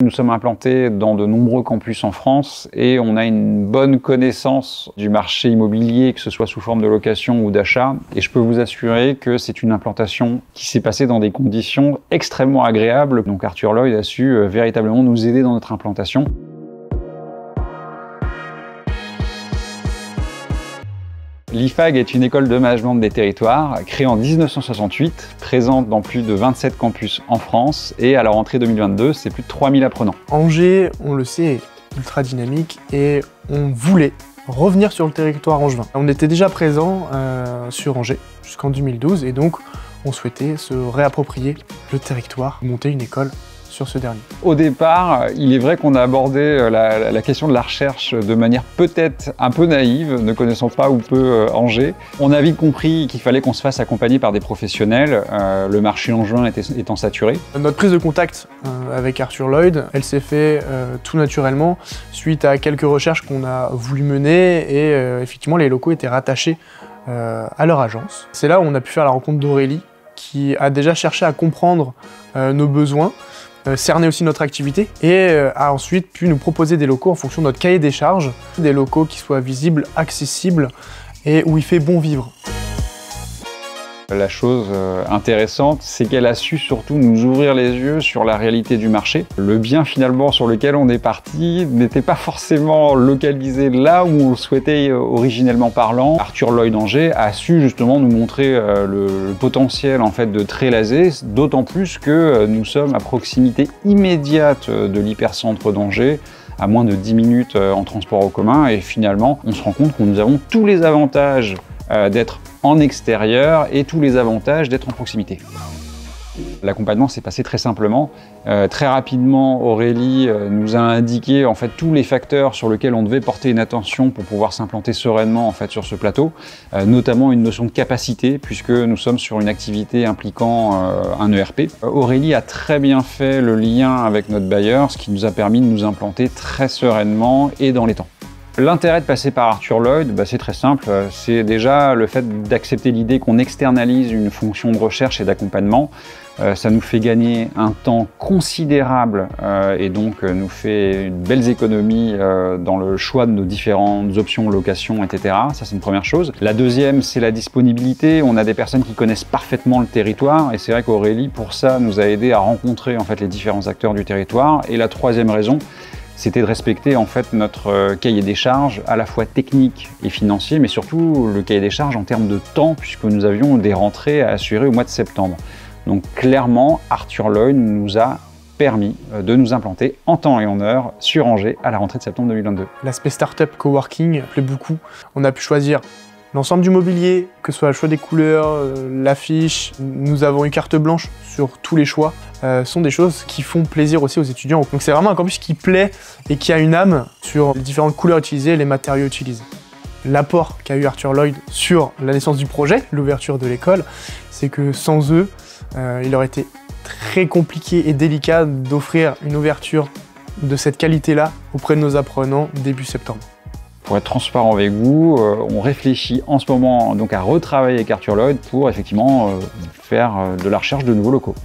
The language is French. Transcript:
Nous sommes implantés dans de nombreux campus en France et on a une bonne connaissance du marché immobilier, que ce soit sous forme de location ou d'achat. Et je peux vous assurer que c'est une implantation qui s'est passée dans des conditions extrêmement agréables. Donc Arthur Lloyd a su véritablement nous aider dans notre implantation. L'IFAG est une école de management des territoires créée en 1968, présente dans plus de 27 campus en France et à la rentrée 2022, c'est plus de 3000 apprenants. Angers, on le sait, est ultra dynamique et on voulait revenir sur le territoire angevin. On était déjà présent sur Angers jusqu'en 2012 et donc on souhaitait se réapproprier le territoire, monter une école sur ce dernier. Au départ, il est vrai qu'on a abordé la question de la recherche de manière peut-être un peu naïve, ne connaissant pas ou peu Angers. On a vite compris qu'il fallait qu'on se fasse accompagner par des professionnels, le marché angevin étant saturé. Notre prise de contact avec Arthur Lloyd, elle s'est faite tout naturellement suite à quelques recherches qu'on a voulu mener et effectivement les locaux étaient rattachés à leur agence. C'est là où on a pu faire la rencontre d'Aurélie qui a déjà cherché à comprendre nos besoins, cerner aussi notre activité et a ensuite pu nous proposer des locaux en fonction de notre cahier des charges, des locaux qui soient visibles, accessibles et où il fait bon vivre. La chose intéressante, c'est qu'elle a su surtout nous ouvrir les yeux sur la réalité du marché. Le bien finalement sur lequel on est parti n'était pas forcément localisé là où on le souhaitait originellement parlant. Arthur Lloyd Angers a su justement nous montrer le potentiel en fait de Trélazé, d'autant plus que nous sommes à proximité immédiate de l'hypercentre d'Angers, à moins de 10 minutes en transport en commun, et finalement on se rend compte que nous avons tous les avantages d'être en extérieur et tous les avantages d'être en proximité. L'accompagnement s'est passé très simplement. Très rapidement, Aurélie nous a indiqué en fait tous les facteurs sur lesquels on devait porter une attention pour pouvoir s'implanter sereinement en fait sur ce plateau, notamment une notion de capacité puisque nous sommes sur une activité impliquant un ERP. Aurélie a très bien fait le lien avec notre bailleur, ce qui nous a permis de nous implanter très sereinement et dans les temps. L'intérêt de passer par Arthur Lloyd, c'est très simple, c'est déjà le fait d'accepter l'idée qu'on externalise une fonction de recherche et d'accompagnement. Ça nous fait gagner un temps considérable et donc nous fait une belle économie dans le choix de nos différentes options, location, etc. Ça, c'est une première chose. La deuxième, c'est la disponibilité. On a des personnes qui connaissent parfaitement le territoire et c'est vrai qu'Aurélie, pour ça, nous a aidé à rencontrer en fait les différents acteurs du territoire. Et la troisième raison, c'était de respecter en fait notre cahier des charges, à la fois technique et financier, mais surtout le cahier des charges en termes de temps, puisque nous avions des rentrées à assurer au mois de septembre. Donc clairement, Arthur Lloyd nous a permis de nous implanter en temps et en heure sur Angers à la rentrée de septembre 2022. L'aspect startup coworking plaît beaucoup. On a pu choisir l'ensemble du mobilier, que ce soit le choix des couleurs, l'affiche. Nous avons eu carte blanche sur tous les choix. Sont des choses qui font plaisir aussi aux étudiants. Donc c'est vraiment un campus qui plaît et qui a une âme sur les différentes couleurs utilisées et les matériaux utilisés. L'apport qu'a eu Arthur Lloyd sur la naissance du projet, l'ouverture de l'école, c'est que sans eux, il aurait été très compliqué et délicat d'offrir une ouverture de cette qualité-là auprès de nos apprenants début septembre. Pour être transparent avec vous, on réfléchit en ce moment donc à retravailler avec Arthur Lloyd pour effectivement faire de la recherche de nouveaux locaux.